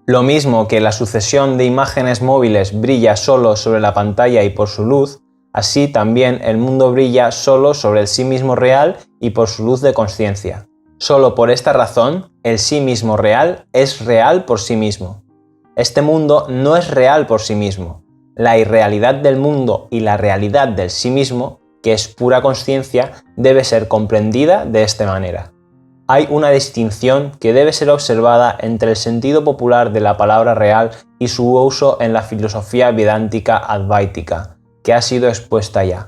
Lo mismo que la sucesión de imágenes móviles brilla solo sobre la pantalla y por su luz, así también el mundo brilla solo sobre el sí mismo real y por su luz de consciencia. Solo por esta razón, el sí mismo real es real por sí mismo. Este mundo no es real por sí mismo. La irrealidad del mundo y la realidad del sí mismo, que es pura consciencia, debe ser comprendida de esta manera. Hay una distinción que debe ser observada entre el sentido popular de la palabra real y su uso en la filosofía vedántica advaítica, que ha sido expuesta ya.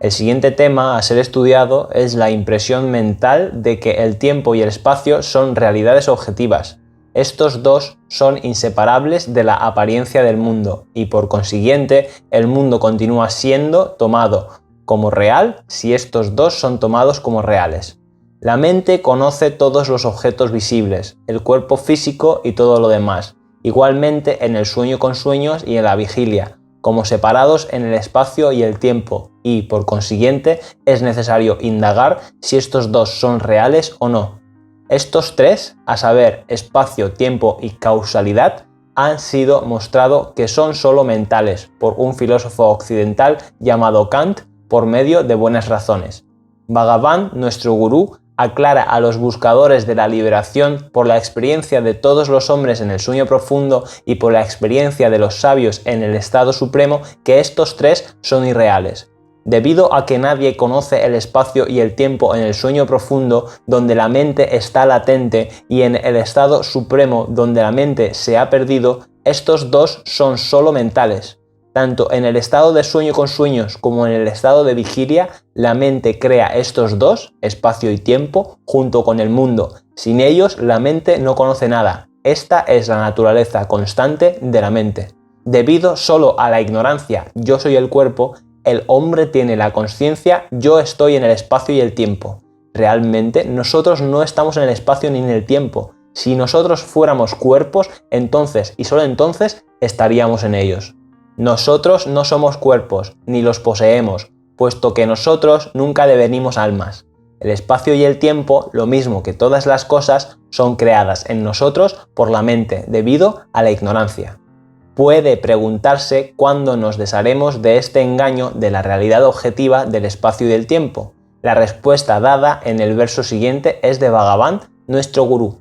El siguiente tema a ser estudiado es la impresión mental de que el tiempo y el espacio son realidades objetivas. Estos dos son inseparables de la apariencia del mundo y por consiguiente el mundo continúa siendo tomado como real si estos dos son tomados como reales. La mente conoce todos los objetos visibles, el cuerpo físico y todo lo demás, igualmente en el sueño con sueños y en la vigilia, como separados en el espacio y el tiempo, y, por consiguiente, es necesario indagar si estos dos son reales o no. Estos tres, a saber, espacio, tiempo y causalidad, han sido mostrado que son solo mentales por un filósofo occidental llamado Kant por medio de buenas razones. Bhagavan, nuestro gurú, aclara a los buscadores de la liberación por la experiencia de todos los hombres en el sueño profundo y por la experiencia de los sabios en el estado supremo que estos tres son irreales. Debido a que nadie conoce el espacio y el tiempo en el sueño profundo donde la mente está latente y en el estado supremo donde la mente se ha perdido, estos dos son solo mentales. Tanto en el estado de sueño con sueños como en el estado de vigilia, la mente crea estos dos, espacio y tiempo, junto con el mundo. Sin ellos, la mente no conoce nada. Esta es la naturaleza constante de la mente. Debido solo a la ignorancia, yo soy el cuerpo, el hombre tiene la consciencia, yo estoy en el espacio y el tiempo. Realmente, nosotros no estamos en el espacio ni en el tiempo. Si nosotros fuéramos cuerpos, entonces y solo entonces estaríamos en ellos. Nosotros no somos cuerpos, ni los poseemos, puesto que nosotros nunca devenimos almas. El espacio y el tiempo, lo mismo que todas las cosas, son creadas en nosotros por la mente, debido a la ignorancia. Puede preguntarse cuándo nos desharemos de este engaño de la realidad objetiva del espacio y del tiempo. La respuesta dada en el verso siguiente es de Bhagavan, nuestro gurú.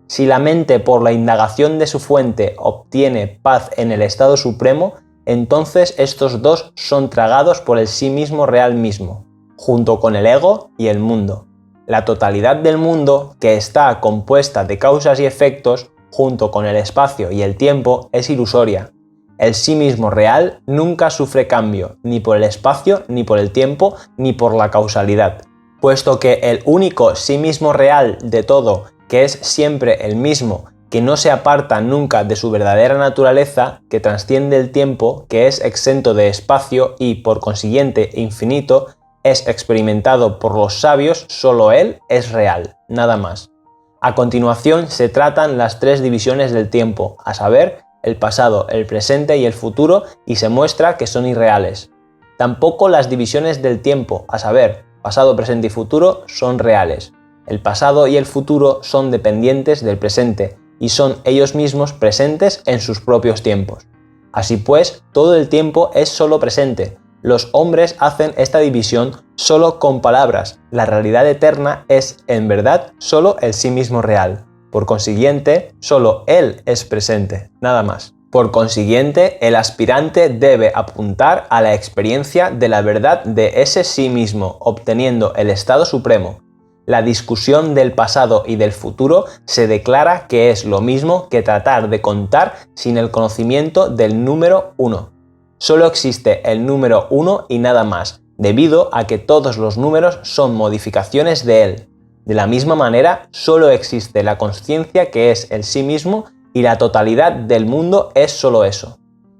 Si la mente por la indagación de su fuente obtiene paz en el estado supremo, entonces estos dos son tragados por el sí mismo real mismo, junto con el ego y el mundo. La totalidad del mundo, que está compuesta de causas y efectos, junto con el espacio y el tiempo, es ilusoria. El sí mismo real nunca sufre cambio, ni por el espacio, ni por el tiempo, ni por la causalidad, puesto que el único sí mismo real de todo, que es siempre el mismo, que no se aparta nunca de su verdadera naturaleza, que trasciende el tiempo, que es exento de espacio y, por consiguiente, infinito, es experimentado por los sabios, solo él es real, nada más. A continuación se tratan las tres divisiones del tiempo, a saber, el pasado, el presente y el futuro, y se muestra que son irreales. Tampoco las divisiones del tiempo, a saber, pasado, presente y futuro, son reales. El pasado y el futuro son dependientes del presente, y son ellos mismos presentes en sus propios tiempos. Así pues, todo el tiempo es solo presente. Los hombres hacen esta división solo con palabras. La realidad eterna es, en verdad, solo el sí mismo real. Por consiguiente, solo él es presente, nada más. Por consiguiente, el aspirante debe apuntar a la experiencia de la verdad de ese sí mismo, obteniendo el estado supremo. La discusión del pasado y del futuro se declara que es lo mismo que tratar de contar sin el conocimiento del número 1. Solo existe el número 1 y nada más, debido a que todos los números son modificaciones de él. De la misma manera, solo existe la consciencia que es el sí mismo y la totalidad del mundo es solo eso.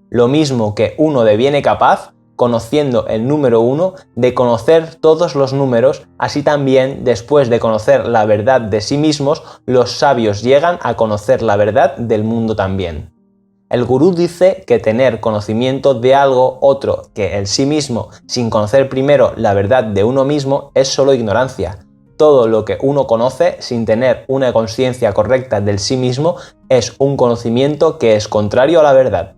Lo mismo que uno deviene capaz, conociendo el número 1, de conocer todos los números, así también, después de conocer la verdad de sí mismos, los sabios llegan a conocer la verdad del mundo también. El gurú dice que tener conocimiento de algo otro que el sí mismo, sin conocer primero la verdad de uno mismo, es solo ignorancia. Todo lo que uno conoce sin tener una conciencia correcta del sí mismo es un conocimiento que es contrario a la verdad.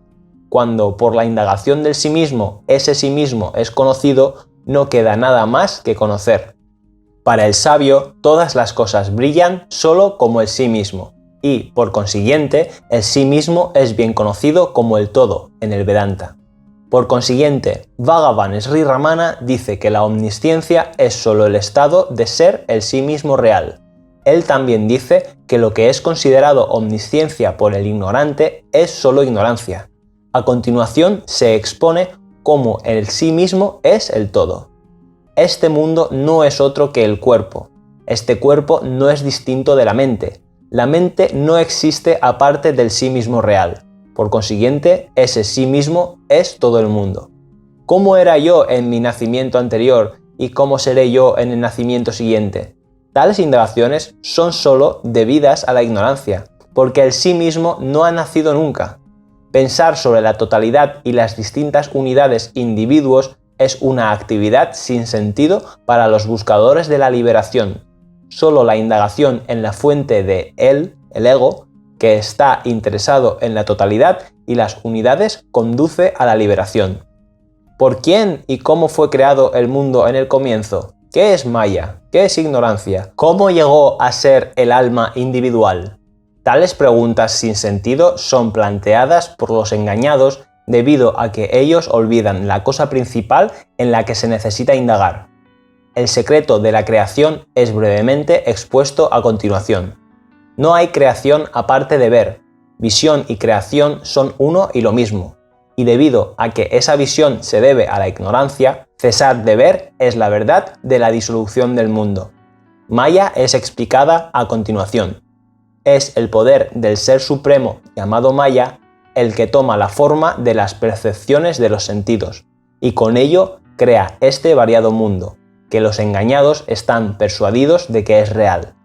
Cuando por la indagación del sí mismo ese sí mismo es conocido, no queda nada más que conocer. Para el sabio, todas las cosas brillan solo como el sí mismo, y, por consiguiente, el sí mismo es bien conocido como el todo en el Vedanta. Por consiguiente, Bhagavan Sri Ramana dice que la omnisciencia es solo el estado de ser el sí mismo real. Él también dice que lo que es considerado omnisciencia por el ignorante es solo ignorancia. A continuación se expone cómo el sí mismo es el todo. Este mundo no es otro que el cuerpo. Este cuerpo no es distinto de la mente. La mente no existe aparte del sí mismo real. Por consiguiente, ese sí mismo es todo el mundo. ¿Cómo era yo en mi nacimiento anterior y cómo seré yo en el nacimiento siguiente? Tales indagaciones son solo debidas a la ignorancia, porque el sí mismo no ha nacido nunca. Pensar sobre la totalidad y las distintas unidades individuos es una actividad sin sentido para los buscadores de la liberación. Solo la indagación en la fuente de él, el ego, que está interesado en la totalidad y las unidades, conduce a la liberación. ¿Por quién y cómo fue creado el mundo en el comienzo? ¿Qué es Maya? ¿Qué es ignorancia? ¿Cómo llegó a ser el alma individual? Tales preguntas sin sentido son planteadas por los engañados debido a que ellos olvidan la cosa principal en la que se necesita indagar. El secreto de la creación es brevemente expuesto a continuación. No hay creación aparte de ver. Visión y creación son uno y lo mismo. Y debido a que esa visión se debe a la ignorancia, cesar de ver es la verdad de la disolución del mundo. Maya es explicada a continuación. Es el poder del Ser Supremo, llamado Maya, el que toma la forma de las percepciones de los sentidos, y con ello crea este variado mundo, que los engañados están persuadidos de que es real.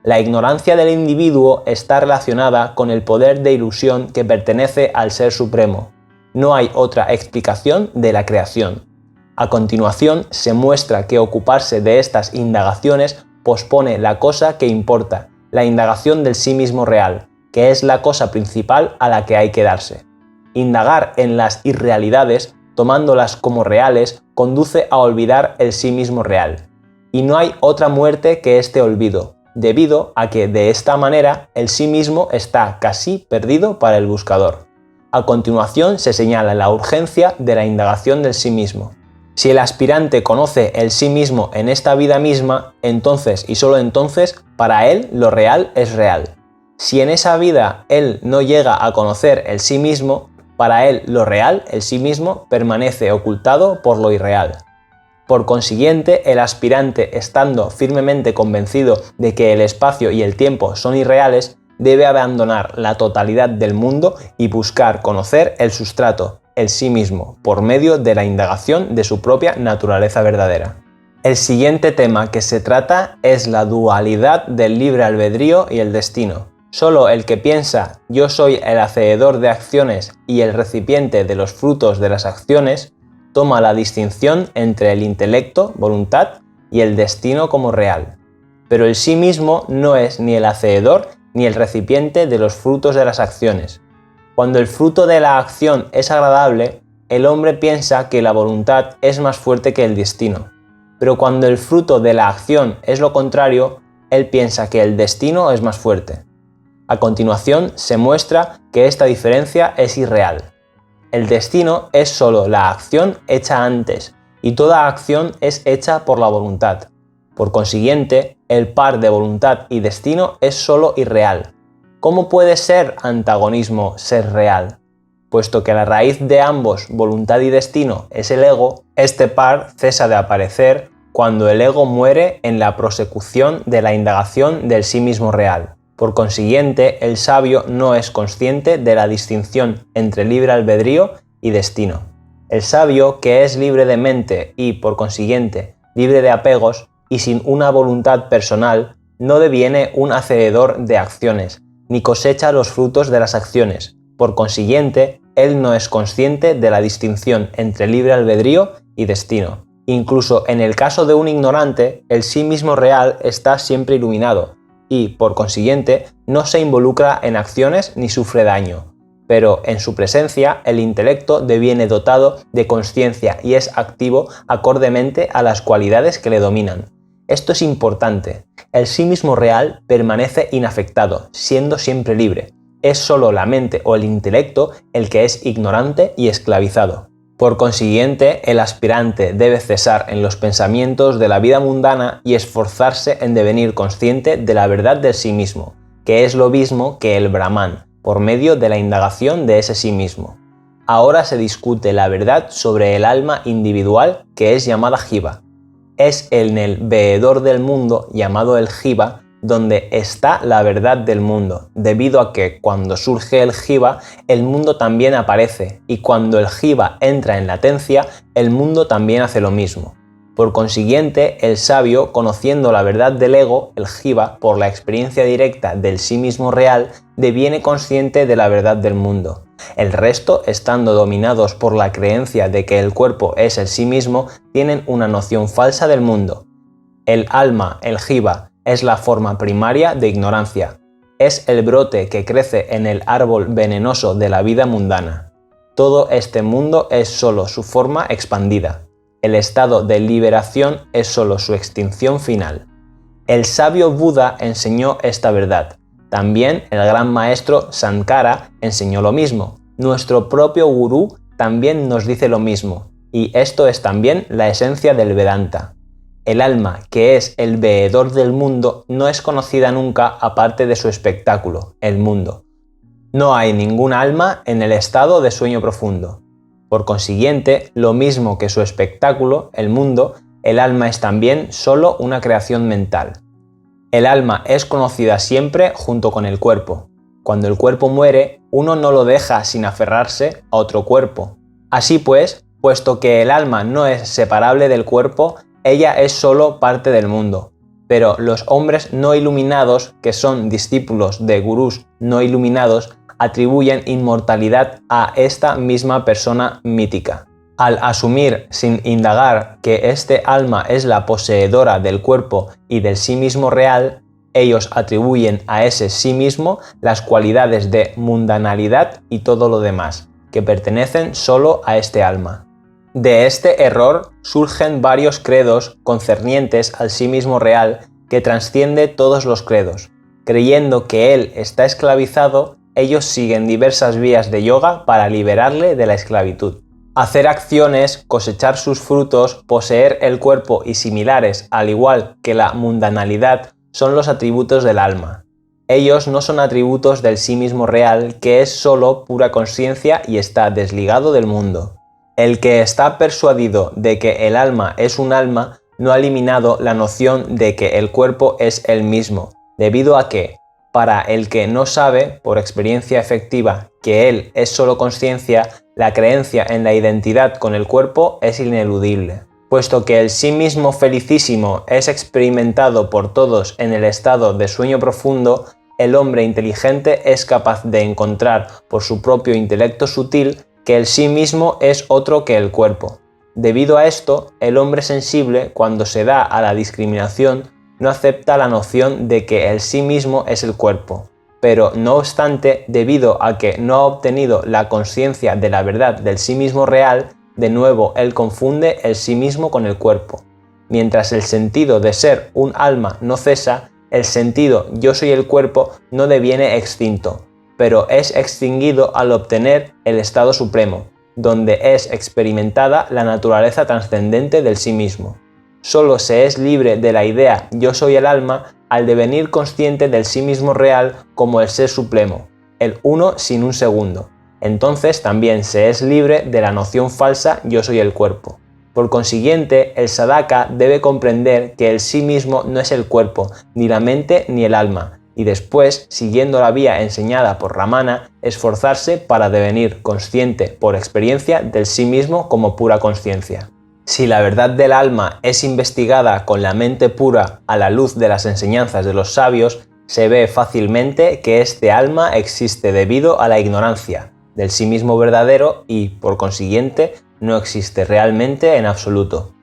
La ignorancia del individuo está relacionada con el poder de ilusión que pertenece al Ser Supremo. No hay otra explicación de la creación. A continuación se muestra que ocuparse de estas indagaciones pospone la cosa que importa, la indagación del sí mismo real, que es la cosa principal a la que hay que darse. Indagar en las irrealidades, tomándolas como reales, conduce a olvidar el sí mismo real. Y no hay otra muerte que este olvido, debido a que de esta manera el sí mismo está casi perdido para el buscador. A continuación se señala la urgencia de la indagación del sí mismo. Si el aspirante conoce el sí mismo en esta vida misma, entonces y solo entonces para él lo real es real. Si en esa vida él no llega a conocer el sí mismo, para él lo real, el sí mismo, permanece ocultado por lo irreal. Por consiguiente, el aspirante, estando firmemente convencido de que el espacio y el tiempo son irreales, debe abandonar la totalidad del mundo y buscar conocer el sustrato, el sí mismo, por medio de la indagación de su propia naturaleza verdadera. El siguiente tema que se trata es la dualidad del libre albedrío y el destino. Solo el que piensa yo soy el hacedor de acciones y el recipiente de los frutos de las acciones, toma la distinción entre el intelecto, voluntad, y el destino como real. Pero el sí mismo no es ni el hacedor ni el recipiente de los frutos de las acciones. Cuando el fruto de la acción es agradable, el hombre piensa que la voluntad es más fuerte que el destino. Pero cuando el fruto de la acción es lo contrario, él piensa que el destino es más fuerte. A continuación se muestra que esta diferencia es irreal. El destino es solo la acción hecha antes, y toda acción es hecha por la voluntad. Por consiguiente, el par de voluntad y destino es solo irreal. ¿Cómo puede ser antagonismo ser real? Puesto que la raíz de ambos, voluntad y destino, es el ego, este par cesa de aparecer cuando el ego muere en la prosecución de la indagación del sí mismo real. Por consiguiente, el sabio no es consciente de la distinción entre libre albedrío y destino. El sabio, que es libre de mente y, por consiguiente, libre de apegos y sin una voluntad personal, no deviene un hacedor de acciones, ni cosecha los frutos de las acciones. Por consiguiente, él no es consciente de la distinción entre libre albedrío y destino, Incluso en el caso de un ignorante, el sí mismo real está siempre iluminado y, por consiguiente, no se involucra en acciones ni sufre daño. Pero en su presencia, el intelecto deviene dotado de consciencia y es activo acordemente a las cualidades que le dominan. Esto es importante. El sí mismo real permanece inafectado, siendo siempre libre. Es solo la mente o el intelecto el que es ignorante y esclavizado. Por consiguiente, el aspirante debe cesar en los pensamientos de la vida mundana y esforzarse en devenir consciente de la verdad del sí mismo, que es lo mismo que el Brahman, por medio de la indagación de ese sí mismo. Ahora se discute la verdad sobre el alma individual que es llamada Jiva. Es en el veedor del mundo, llamado el Jiva, donde está la verdad del mundo, debido a que cuando surge el Jiva, el mundo también aparece, y cuando el Jiva entra en latencia, el mundo también hace lo mismo. Por consiguiente, el sabio, conociendo la verdad del ego, el Jiva, por la experiencia directa del sí mismo real, deviene consciente de la verdad del mundo. El resto, estando dominados por la creencia de que el cuerpo es el sí mismo, tienen una noción falsa del mundo. El alma, el Jiva, es la forma primaria de ignorancia. Es el brote que crece en el árbol venenoso de la vida mundana. Todo este mundo es solo su forma expandida. El estado de liberación es solo su extinción final. El sabio Buda enseñó esta verdad. También el gran maestro Sankara enseñó lo mismo. Nuestro propio gurú también nos dice lo mismo. Y esto es también la esencia del Vedanta. El alma, que es el veedor del mundo, no es conocida nunca aparte de su espectáculo, el mundo. No hay ningún alma en el estado de sueño profundo. Por consiguiente, lo mismo que su espectáculo, el mundo, el alma es también solo una creación mental. El alma es conocida siempre junto con el cuerpo. Cuando el cuerpo muere, uno no lo deja sin aferrarse a otro cuerpo. Así pues, puesto que el alma no es separable del cuerpo, ella es solo parte del mundo. Pero los hombres no iluminados, que son discípulos de gurús no iluminados, atribuyen inmortalidad a esta misma persona mítica. Al asumir sin indagar que este alma es la poseedora del cuerpo y del sí mismo real, ellos atribuyen a ese sí mismo las cualidades de mundanalidad y todo lo demás, que pertenecen solo a este alma. De este error surgen varios credos concernientes al sí mismo real que trasciende todos los credos. Creyendo que él está esclavizado, ellos siguen diversas vías de yoga para liberarle de la esclavitud. Hacer acciones, cosechar sus frutos, poseer el cuerpo y similares, al igual que la mundanalidad, son los atributos del alma. Ellos no son atributos del sí mismo real, que es solo pura conciencia y está desligado del mundo. El que está persuadido de que el alma es un alma no ha eliminado la noción de que el cuerpo es el mismo, debido a que, para el que no sabe, por experiencia efectiva, que él es solo conciencia, la creencia en la identidad con el cuerpo es ineludible. Puesto que el sí mismo felicísimo es experimentado por todos en el estado de sueño profundo, el hombre inteligente es capaz de encontrar por su propio intelecto sutil que el sí mismo es otro que el cuerpo. Debido a esto, el hombre sensible, cuando se da a la discriminación, no acepta la noción de que el sí mismo es el cuerpo. Pero, no obstante, debido a que no ha obtenido la conciencia de la verdad del sí mismo real, de nuevo él confunde el sí mismo con el cuerpo. Mientras el sentido de ser un alma no cesa, el sentido yo soy el cuerpo no deviene extinto, pero es extinguido al obtener el estado supremo, donde es experimentada la naturaleza trascendente del sí mismo. Solo se es libre de la idea yo soy el alma al devenir consciente del sí mismo real como el ser supremo, el uno sin un segundo. Entonces también se es libre de la noción falsa yo soy el cuerpo. Por consiguiente, el sadhaka debe comprender que el sí mismo no es el cuerpo, ni la mente ni el alma, y después, siguiendo la vía enseñada por Ramana, esforzarse para devenir consciente por experiencia del sí mismo como pura conciencia. Si la verdad del alma es investigada con la mente pura a la luz de las enseñanzas de los sabios, se ve fácilmente que este alma existe debido a la ignorancia del sí mismo verdadero y, por consiguiente, no existe realmente en absoluto.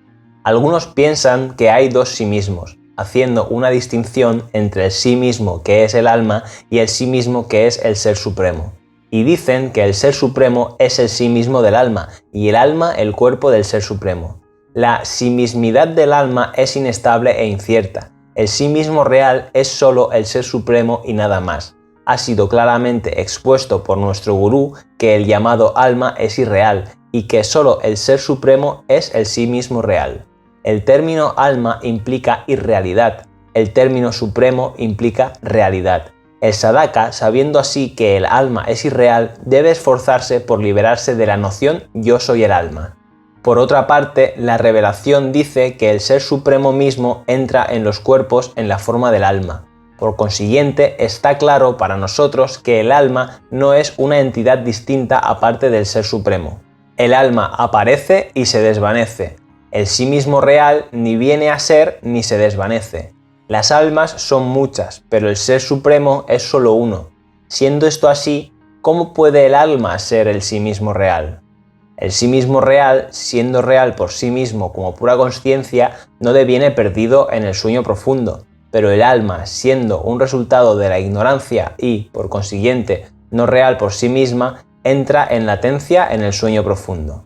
Algunos piensan que hay dos sí mismos, haciendo una distinción entre el sí mismo que es el alma y el sí mismo que es el ser supremo. Y dicen que el ser supremo es el sí mismo del alma y el alma el cuerpo del ser supremo. La sí mismidad del alma es inestable e incierta. El sí mismo real es solo el ser supremo y nada más. Ha sido claramente expuesto por nuestro gurú que el llamado alma es irreal y que solo el ser supremo es el sí mismo real. El término alma implica irrealidad, el término supremo implica realidad. El sadhaka, sabiendo así que el alma es irreal, debe esforzarse por liberarse de la noción yo soy el alma. Por otra parte, la revelación dice que el ser supremo mismo entra en los cuerpos en la forma del alma. Por consiguiente, está claro para nosotros que el alma no es una entidad distinta aparte del ser supremo. El alma aparece y se desvanece. El sí mismo real ni viene a ser ni se desvanece. Las almas son muchas, pero el ser supremo es solo uno. Siendo esto así, ¿cómo puede el alma ser el sí mismo real? El sí mismo real, siendo real por sí mismo como pura consciencia, no deviene perdido en el sueño profundo, pero el alma, siendo un resultado de la ignorancia y, por consiguiente, no real por sí misma, entra en latencia en el sueño profundo.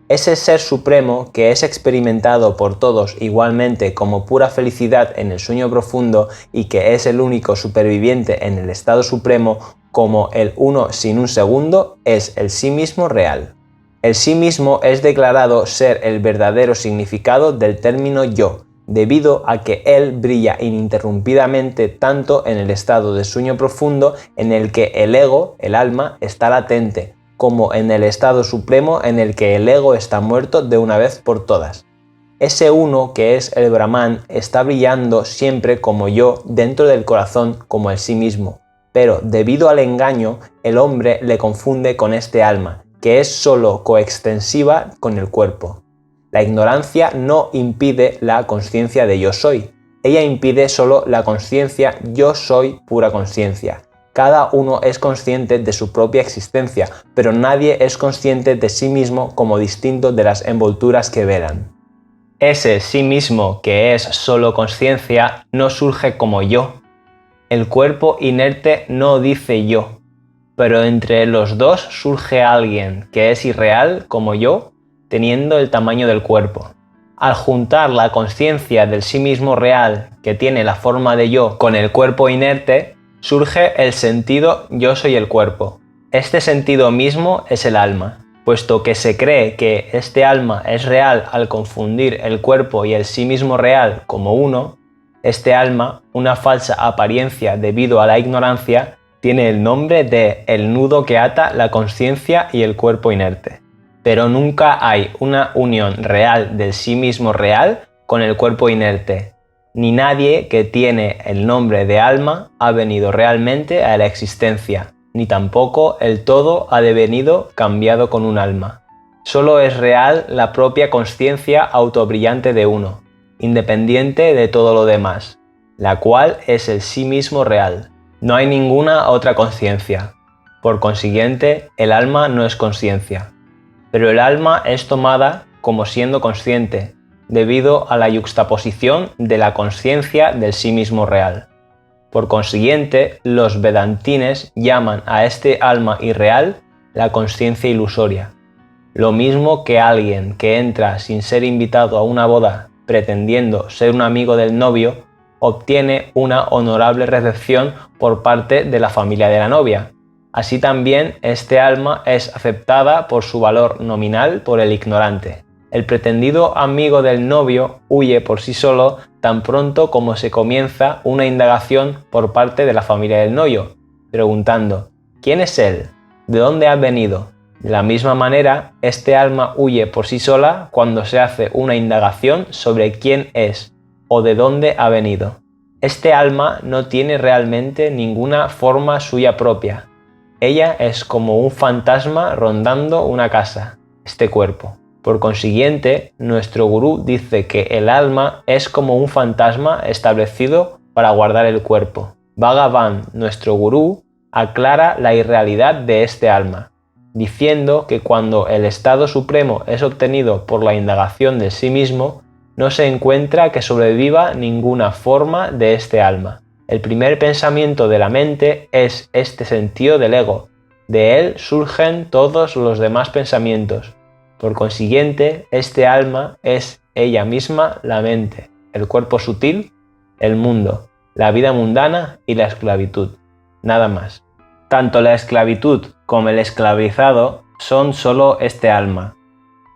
Ese ser supremo, que es experimentado por todos igualmente como pura felicidad en el sueño profundo y que es el único superviviente en el estado supremo como el uno sin un segundo, es el sí mismo real. El sí mismo es declarado ser el verdadero significado del término yo, debido a que él brilla ininterrumpidamente tanto en el estado de sueño profundo en el que el ego, el alma, está latente, como en el estado supremo en el que el ego está muerto de una vez por todas. Ese uno que es el Brahman está brillando siempre como yo dentro del corazón como el sí mismo, pero debido al engaño el hombre le confunde con este alma, que es solo coextensiva con el cuerpo. La ignorancia no impide la consciencia de yo soy, ella impide solo la consciencia yo soy pura consciencia. Cada uno es consciente de su propia existencia, pero nadie es consciente de sí mismo como distinto de las envolturas que velan. Ese sí mismo que es solo consciencia no surge como yo. El cuerpo inerte no dice yo, pero entre los dos surge alguien que es irreal como yo, teniendo el tamaño del cuerpo. Al juntar la consciencia del sí mismo real, que tiene la forma de yo, con el cuerpo inerte, surge el sentido yo soy el cuerpo. Este sentido mismo es el alma, puesto que se cree que este alma es real al confundir el cuerpo y el sí mismo real como uno. Este alma, una falsa apariencia debido a la ignorancia, tiene el nombre de el nudo que ata la consciencia y el cuerpo inerte. Pero nunca hay una unión real del sí mismo real con el cuerpo inerte. Ni nadie que tiene el nombre de alma ha venido realmente a la existencia, ni tampoco el todo ha devenido cambiado con un alma. Solo es real la propia consciencia autobrillante de uno, independiente de todo lo demás, la cual es el sí mismo real. No hay ninguna otra consciencia. Por consiguiente, el alma no es consciencia. Pero el alma es tomada como siendo consciente, debido a la yuxtaposición de la consciencia del sí mismo real. Por consiguiente, los vedantines llaman a este alma irreal la consciencia ilusoria. Lo mismo que alguien que entra sin ser invitado a una boda pretendiendo ser un amigo del novio, obtiene una honorable recepción por parte de la familia de la novia. Así también este alma es aceptada por su valor nominal por el ignorante. El pretendido amigo del novio huye por sí solo tan pronto como se comienza una indagación por parte de la familia del novio, preguntando ¿quién es él? ¿De dónde ha venido? De la misma manera, este alma huye por sí sola cuando se hace una indagación sobre quién es o de dónde ha venido. Este alma no tiene realmente ninguna forma suya propia. Ella es como un fantasma rondando una casa, este cuerpo. Por consiguiente, nuestro gurú dice que el alma es como un fantasma establecido para guardar el cuerpo. Bhagavan, nuestro gurú, aclara la irrealidad de este alma, diciendo que cuando el estado supremo es obtenido por la indagación de sí mismo, no se encuentra que sobreviva ninguna forma de este alma. El primer pensamiento de la mente es este sentido del ego. De él surgen todos los demás pensamientos. Por consiguiente, este alma es ella misma la mente, el cuerpo sutil, el mundo, la vida mundana y la esclavitud. Nada más. Tanto la esclavitud como el esclavizado son solo este alma.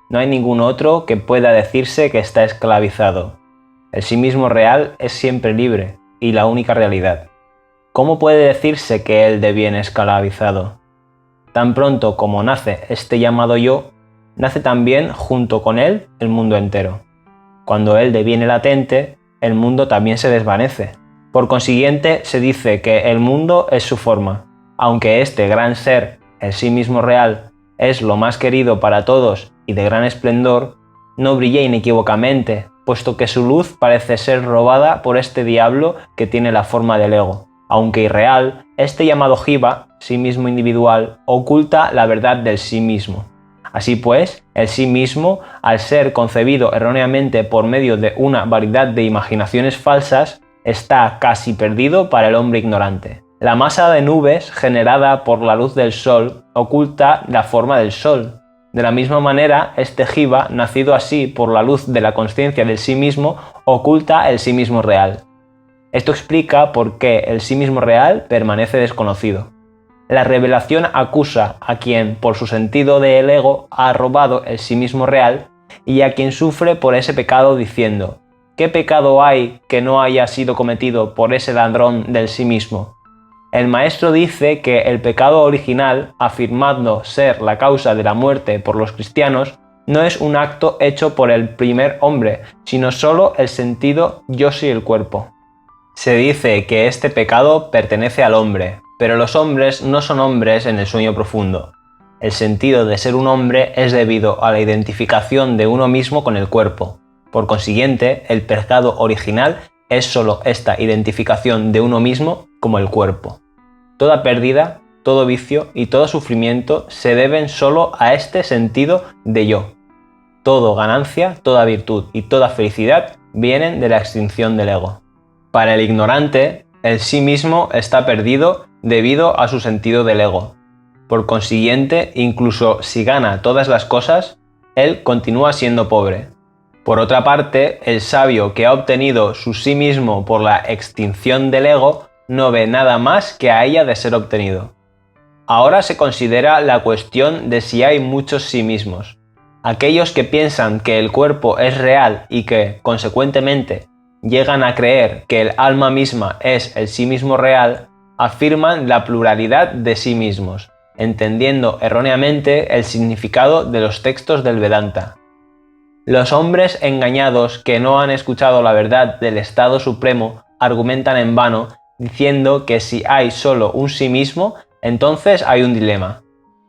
No hay ningún otro que pueda decirse que está esclavizado. El sí mismo real es siempre libre y la única realidad. ¿Cómo puede decirse que él deviene esclavizado? Tan pronto como nace este llamado yo, nace también junto con él el mundo entero. Cuando él deviene latente, el mundo también se desvanece. Por consiguiente, se dice que el mundo es su forma, aunque este gran ser, el sí mismo real, es lo más querido para todos y de gran esplendor, no brilla inequívocamente, puesto que su luz parece ser robada por este diablo que tiene la forma del ego. Aunque irreal, este llamado Jiva, sí mismo individual, oculta la verdad del sí mismo. Así pues, el sí mismo, al ser concebido erróneamente por medio de una variedad de imaginaciones falsas, está casi perdido para el hombre ignorante. La masa de nubes generada por la luz del sol oculta la forma del sol. De la misma manera, este Jiva, nacido así por la luz de la consciencia del sí mismo, oculta el sí mismo real. Esto explica por qué el sí mismo real permanece desconocido. La revelación acusa a quien, por su sentido del ego, ha robado el sí mismo real y a quien sufre por ese pecado diciendo: ¿qué pecado hay que no haya sido cometido por ese ladrón del sí mismo? El maestro dice que el pecado original, afirmando ser la causa de la muerte por los cristianos, no es un acto hecho por el primer hombre, sino solo el sentido yo soy el cuerpo. Se dice que este pecado pertenece al hombre, pero los hombres no son hombres en el sueño profundo. El sentido de ser un hombre es debido a la identificación de uno mismo con el cuerpo. Por consiguiente, el pecado original es solo esta identificación de uno mismo como el cuerpo. Toda pérdida, todo vicio y todo sufrimiento se deben solo a este sentido de yo. Todo ganancia, toda virtud y toda felicidad vienen de la extinción del ego. Para el ignorante, el sí mismo está perdido debido a su sentido del ego. Por consiguiente, incluso si gana todas las cosas, él continúa siendo pobre. Por otra parte, el sabio que ha obtenido su sí mismo por la extinción del ego no ve nada más que a ella de ser obtenido. Ahora se considera la cuestión de si hay muchos sí mismos. Aquellos que piensan que el cuerpo es real y que, consecuentemente, llegan a creer que el alma misma es el sí mismo real, afirman la pluralidad de sí mismos, entendiendo erróneamente el significado de los textos del Vedanta. Los hombres engañados que no han escuchado la verdad del estado supremo argumentan en vano, diciendo que si hay solo un sí mismo, entonces hay un dilema.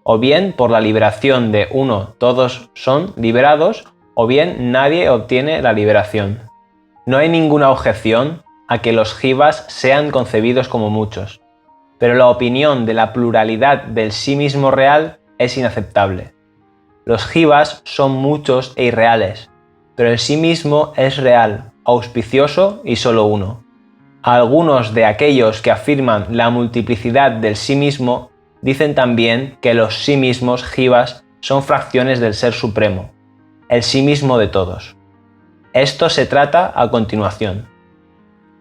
O bien por la liberación de uno todos son liberados, o bien nadie obtiene la liberación. No hay ninguna objeción a que los jivas sean concebidos como muchos, pero la opinión de la pluralidad del sí mismo real es inaceptable. Los jivas son muchos e irreales, pero el sí mismo es real, auspicioso y solo uno. Algunos de aquellos que afirman la multiplicidad del sí mismo dicen también que los sí mismos jivas son fracciones del Ser Supremo, el sí mismo de todos. Esto se trata a continuación.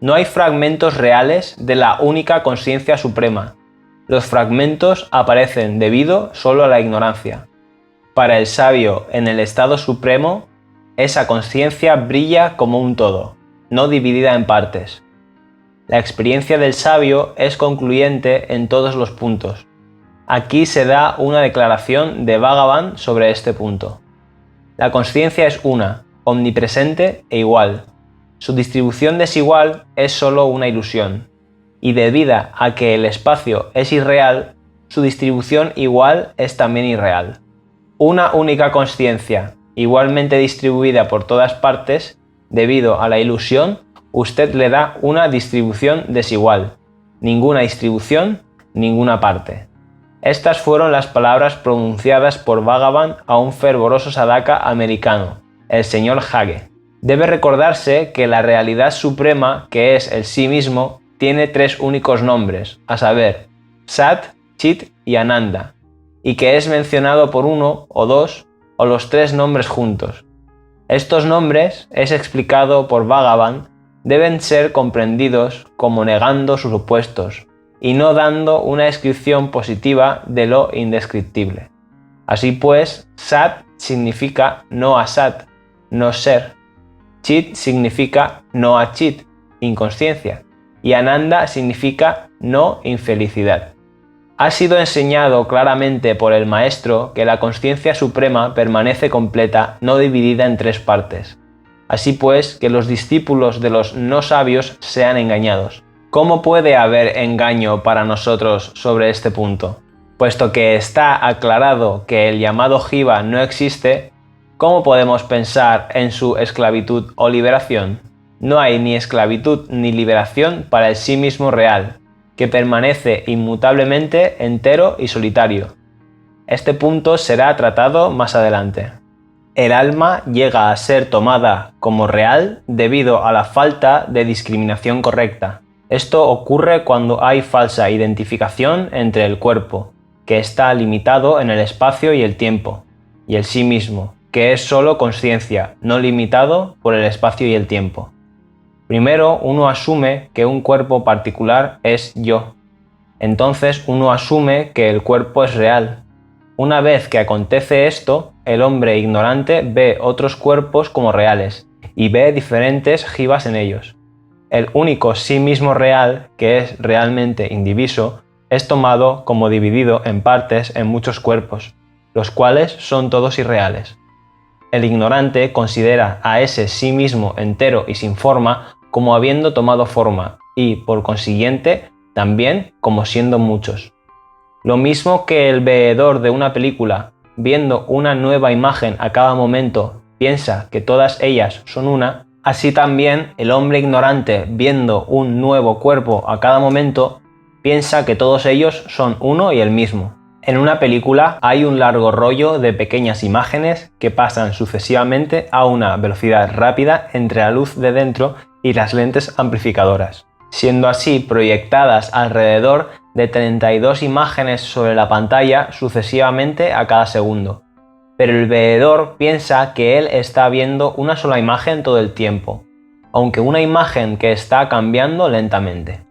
No hay fragmentos reales de la única conciencia suprema. Los fragmentos aparecen debido solo a la ignorancia. Para el sabio en el estado supremo, esa conciencia brilla como un todo, no dividida en partes. La experiencia del sabio es concluyente en todos los puntos. Aquí se da una declaración de Bhagavan sobre este punto. La conciencia es una, omnipresente e igual. Su distribución desigual es solo una ilusión, y debida a que el espacio es irreal, su distribución igual es también irreal. Una única conciencia, igualmente distribuida por todas partes, debido a la ilusión, usted le da una distribución desigual. Ninguna distribución, ninguna parte. Estas fueron las palabras pronunciadas por Bhagavan a un fervoroso sadhaka americano, el Sr. Hage. Debe recordarse que la realidad suprema, que es el sí mismo, tiene tres únicos nombres, a saber, Sat, Chit y Ananda, y que es mencionado por uno o dos o los tres nombres juntos. Estos nombres, es explicado por Bhagavan, deben ser comprendidos como negando sus opuestos y no dando una descripción positiva de lo indescriptible. Así pues, Sat significa no a Sat, no ser. Chit significa no a Chit, inconsciencia, y Ananda significa no infelicidad. Ha sido enseñado claramente por el Maestro que la consciencia suprema permanece completa, no dividida en tres partes. Así pues, que los discípulos de los no sabios sean engañados. ¿Cómo puede haber engaño para nosotros sobre este punto? Puesto que está aclarado que el llamado Jiva no existe, ¿cómo podemos pensar en su esclavitud o liberación? No hay ni esclavitud ni liberación para el sí mismo real, que permanece inmutablemente entero y solitario. Este punto será tratado más adelante. El alma llega a ser tomada como real debido a la falta de discriminación correcta. Esto ocurre cuando hay falsa identificación entre el cuerpo, que está limitado en el espacio y el tiempo, y el sí mismo, que es solo consciencia, no limitado por el espacio y el tiempo. Primero, uno asume que un cuerpo particular es yo. Entonces uno asume que el cuerpo es real. Una vez que acontece esto, el hombre ignorante ve otros cuerpos como reales y ve diferentes jivas en ellos. El único sí mismo real, que es realmente indiviso, es tomado como dividido en partes en muchos cuerpos, los cuales son todos irreales. El ignorante considera a ese sí mismo entero y sin forma como habiendo tomado forma y, por consiguiente, también como siendo muchos. Lo mismo que el veedor de una película, viendo una nueva imagen a cada momento, piensa que todas ellas son una, así también el hombre ignorante, viendo un nuevo cuerpo a cada momento, piensa que todos ellos son uno y el mismo. En una película hay un largo rollo de pequeñas imágenes que pasan sucesivamente a una velocidad rápida entre la luz de dentro y las lentes amplificadoras, siendo así proyectadas alrededor de 32 imágenes sobre la pantalla sucesivamente a cada segundo. Pero el veedor piensa que él está viendo una sola imagen todo el tiempo, aunque una imagen que está cambiando lentamente.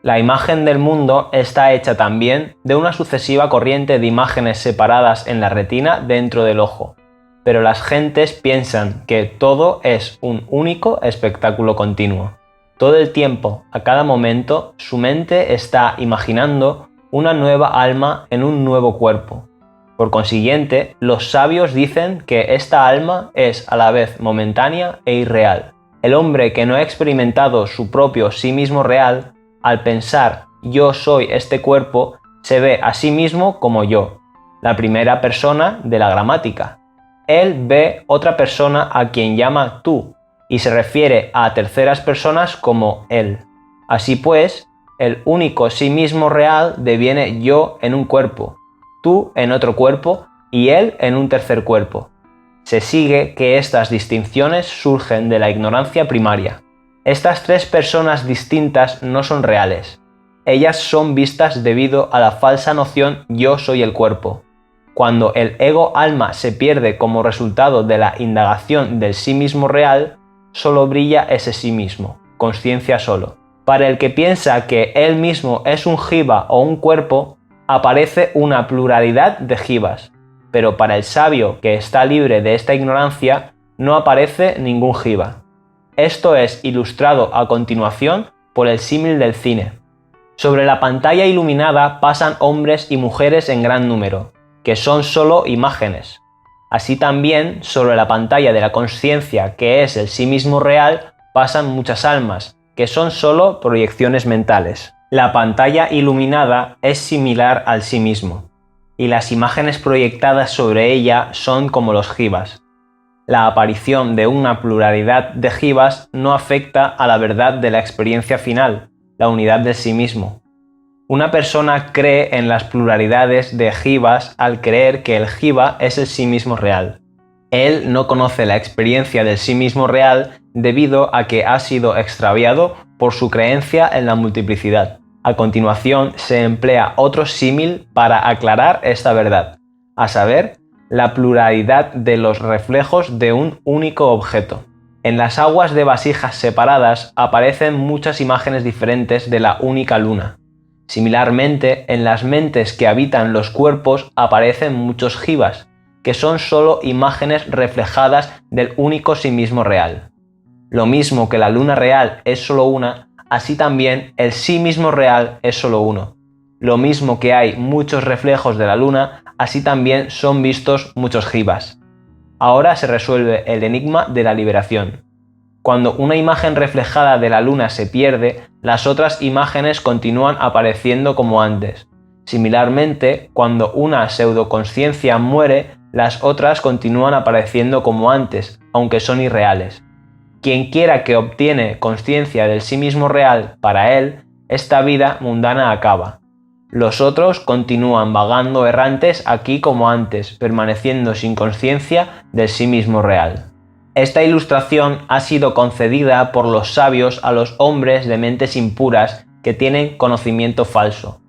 La imagen del mundo está hecha también de una sucesiva corriente de imágenes separadas en la retina dentro del ojo, pero las gentes piensan que todo es un único espectáculo continuo. Todo el tiempo, a cada momento, su mente está imaginando una nueva alma en un nuevo cuerpo. Por consiguiente, los sabios dicen que esta alma es a la vez momentánea e irreal. El hombre que no ha experimentado su propio sí mismo real, al pensar yo soy este cuerpo, se ve a sí mismo como yo, la primera persona de la gramática. Él ve otra persona a quien llama tú y se refiere a terceras personas como él. Así pues, el único sí mismo real deviene yo en un cuerpo, tú en otro cuerpo y él en un tercer cuerpo. Se sigue que estas distinciones surgen de la ignorancia primaria. Estas tres personas distintas no son reales. Ellas son vistas debido a la falsa noción yo soy el cuerpo. Cuando el ego alma se pierde como resultado de la indagación del sí mismo real, solo brilla ese sí mismo, consciencia solo. Para el que piensa que él mismo es un jiva o un cuerpo, aparece una pluralidad de jivas, pero para el sabio que está libre de esta ignorancia, no aparece ningún jiva. Esto es ilustrado a continuación por el símil del cine. Sobre la pantalla iluminada pasan hombres y mujeres en gran número, que son solo imágenes. Así también, sobre la pantalla de la consciencia, que es el sí mismo real, pasan muchas almas, que son solo proyecciones mentales. La pantalla iluminada es similar al sí mismo, y las imágenes proyectadas sobre ella son como los jivas. La aparición de una pluralidad de jivas no afecta a la verdad de la experiencia final, la unidad del sí mismo. Una persona cree en las pluralidades de jivas al creer que el jiva es el sí mismo real. Él no conoce la experiencia del sí mismo real debido a que ha sido extraviado por su creencia en la multiplicidad. A continuación se emplea otro símil para aclarar esta verdad, a saber, la pluralidad de los reflejos de un único objeto. En las aguas de vasijas separadas aparecen muchas imágenes diferentes de la única luna. Similarmente, en las mentes que habitan los cuerpos aparecen muchos jivas, que son solo imágenes reflejadas del único sí mismo real. Lo mismo que la luna real es solo una, así también el sí mismo real es solo uno. Lo mismo que hay muchos reflejos de la luna, así también son vistos muchos jivas. Ahora se resuelve el enigma de la liberación. Cuando una imagen reflejada de la luna se pierde, las otras imágenes continúan apareciendo como antes. Similarmente, cuando una pseudoconsciencia muere, las otras continúan apareciendo como antes, aunque son irreales. Quien quiera que obtiene consciencia del sí mismo real, para él, esta vida mundana acaba. Los otros continúan vagando errantes aquí como antes, permaneciendo sin consciencia del sí mismo real. Esta ilustración ha sido concedida por los sabios a los hombres de mentes impuras que tienen conocimiento falso.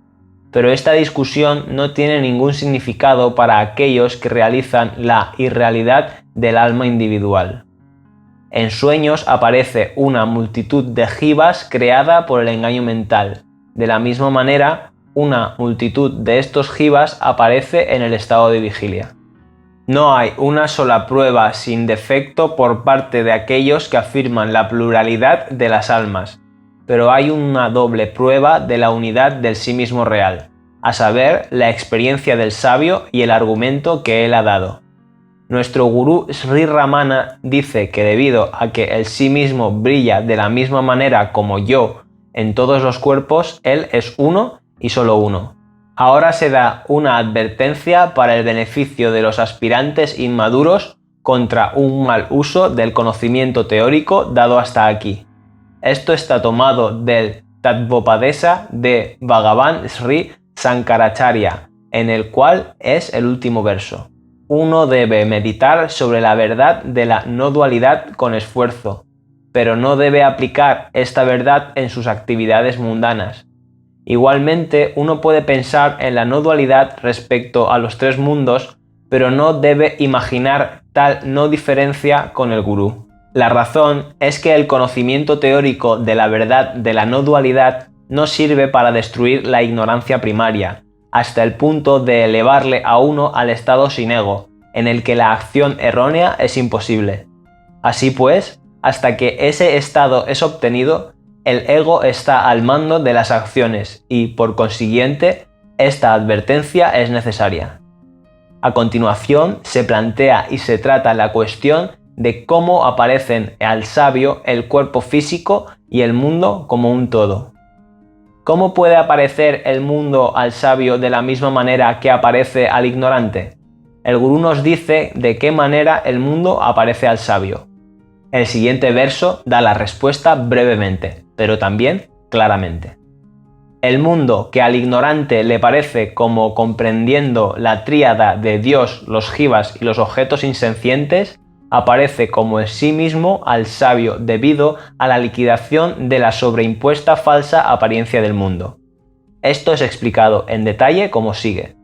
Pero esta discusión no tiene ningún significado para aquellos que realizan la irrealidad del alma individual. En sueños aparece una multitud de jivas creada por el engaño mental. De la misma manera, una multitud de estos jivas aparece en el estado de vigilia. No hay una sola prueba sin defecto por parte de aquellos que afirman la pluralidad de las almas, pero hay una doble prueba de la unidad del sí mismo real, a saber, la experiencia del sabio y el argumento que él ha dado. Nuestro gurú Sri Ramana dice que debido a que el sí mismo brilla de la misma manera como yo en todos los cuerpos, él es uno y solo uno. Ahora se da una advertencia para el beneficio de los aspirantes inmaduros contra un mal uso del conocimiento teórico dado hasta aquí. Esto está tomado del Tattvopadesa de Bhagavan Sri Sankaracharya, en el cual es el último verso. Uno debe meditar sobre la verdad de la no dualidad con esfuerzo, pero no debe aplicar esta verdad en sus actividades mundanas. Igualmente, uno puede pensar en la no dualidad respecto a los tres mundos, pero no debe imaginar tal no diferencia con el gurú. La razón es que el conocimiento teórico de la verdad de la no dualidad no sirve para destruir la ignorancia primaria, hasta el punto de elevarle a uno al estado sin ego, en el que la acción errónea es imposible. Así pues, hasta que ese estado es obtenido, el ego está al mando de las acciones y, por consiguiente, esta advertencia es necesaria. A continuación, se plantea y se trata la cuestión de cómo aparecen al sabio el cuerpo físico y el mundo como un todo. ¿Cómo puede aparecer el mundo al sabio de la misma manera que aparece al ignorante? El gurú nos dice de qué manera el mundo aparece al sabio. El siguiente verso da la respuesta brevemente, pero también claramente. El mundo que al ignorante le parece como comprendiendo la tríada de Dios, los jivas y los objetos insencientes, aparece como en sí mismo al sabio debido a la liquidación de la sobreimpuesta falsa apariencia del mundo. Esto es explicado en detalle como sigue.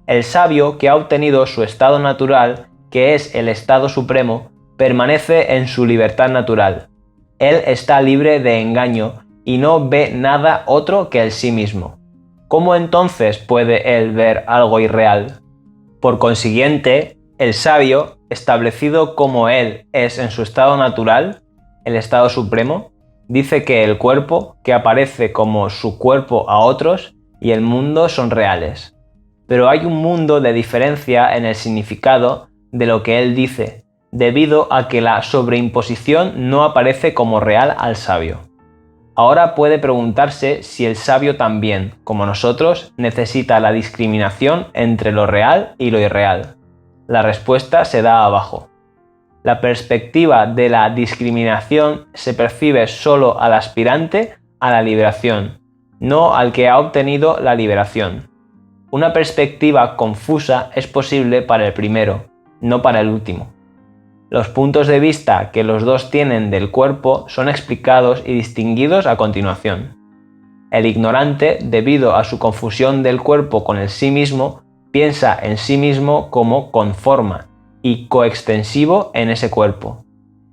El sabio que ha obtenido su estado natural, que es el estado supremo, permanece en su libertad natural. Él está libre de engaño y no ve nada otro que el sí mismo. ¿Cómo entonces puede él ver algo irreal? Por consiguiente, el sabio, establecido como él es en su estado natural, el estado supremo, dice que el cuerpo, que aparece como su cuerpo a otros, y el mundo son reales. Pero hay un mundo de diferencia en el significado de lo que él dice, debido a que la sobreimposición no aparece como real al sabio. Ahora puede preguntarse si el sabio también, como nosotros, necesita la discriminación entre lo real y lo irreal. La respuesta se da abajo. La perspectiva de la discriminación se percibe solo al aspirante a la liberación, no al que ha obtenido la liberación. Una perspectiva confusa es posible para el primero, no para el último. Los puntos de vista que los dos tienen del cuerpo son explicados y distinguidos a continuación. El ignorante, debido a su confusión del cuerpo con el sí mismo, piensa en sí mismo como con forma y coextensivo en ese cuerpo.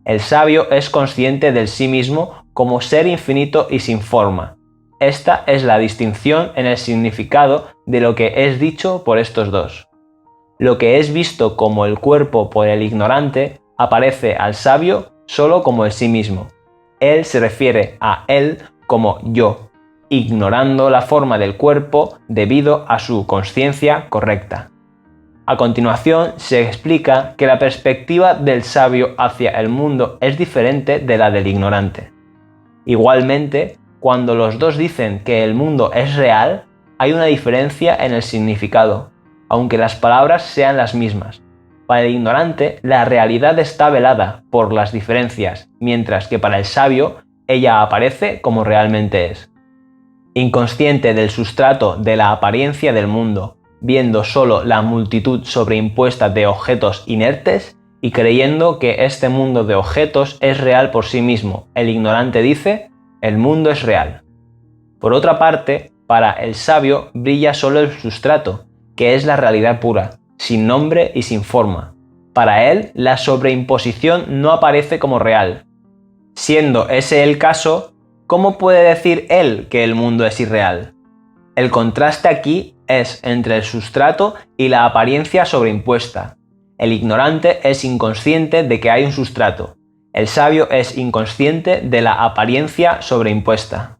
El sabio es consciente del sí mismo como ser infinito y sin forma. Esta es la distinción en el significado de lo que es dicho por estos dos. Lo que es visto como el cuerpo por el ignorante aparece al sabio solo como el sí mismo. Él se refiere a él como yo, ignorando la forma del cuerpo debido a su consciencia correcta. A continuación se explica que la perspectiva del sabio hacia el mundo es diferente de la del ignorante. Igualmente, cuando los dos dicen que el mundo es real, hay una diferencia en el significado, aunque las palabras sean las mismas. Para el ignorante, la realidad está velada por las diferencias, mientras que para el sabio, ella aparece como realmente es. Inconsciente del sustrato de la apariencia del mundo, viendo solo la multitud sobreimpuesta de objetos inertes y creyendo que este mundo de objetos es real por sí mismo, el ignorante dice, el mundo es real. Por otra parte, para el sabio brilla solo el sustrato, que es la realidad pura, sin nombre y sin forma. Para él, la sobreimposición no aparece como real. Siendo ese el caso, ¿cómo puede decir él que el mundo es irreal? El contraste aquí es entre el sustrato y la apariencia sobreimpuesta. El ignorante es inconsciente de que hay un sustrato. El sabio es inconsciente de la apariencia sobreimpuesta.